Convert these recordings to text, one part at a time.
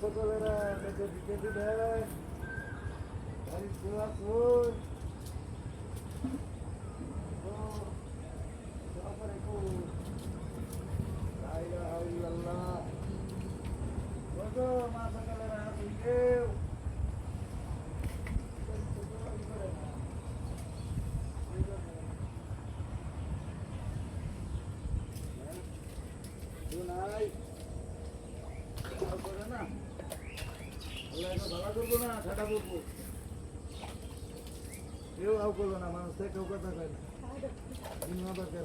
সকলেরা তাকে দিকে দিবেন বাড়িতে আসুন মা সকলেরা আসুন কেউ নাই করে না ভালো করবো না ঠাটা করবো কেউ আও করবো না মানুষ থেকে কেউ কথা কয় না দরকার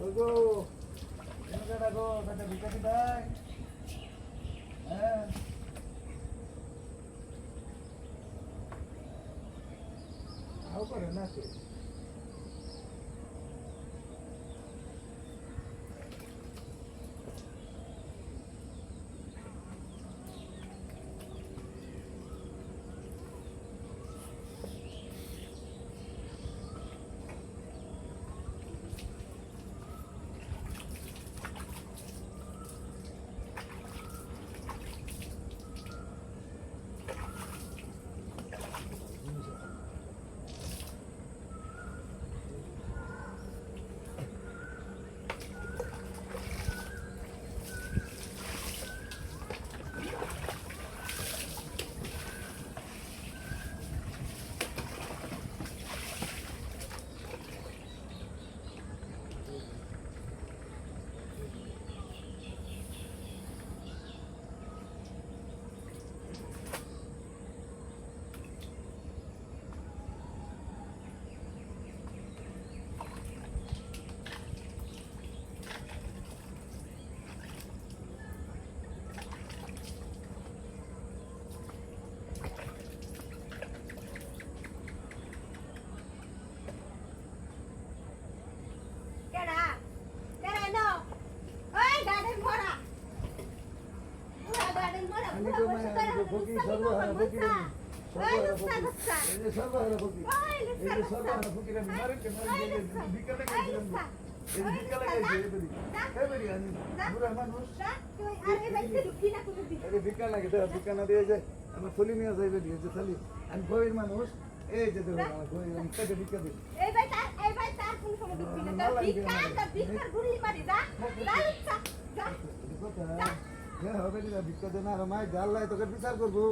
গো ডাকো তাতে বিকাতি ভাই হ্যাঁ আও করে না কে থলি নিয়ে যাইবে দিয়েছে খালি আমি গরিব মানুষ এই যে দেবো আমার গরিব আমি কেটে ভিক্ষা দিই হবে ভিক্ষা দেন আর মাই জাল তোকে বিচার করবো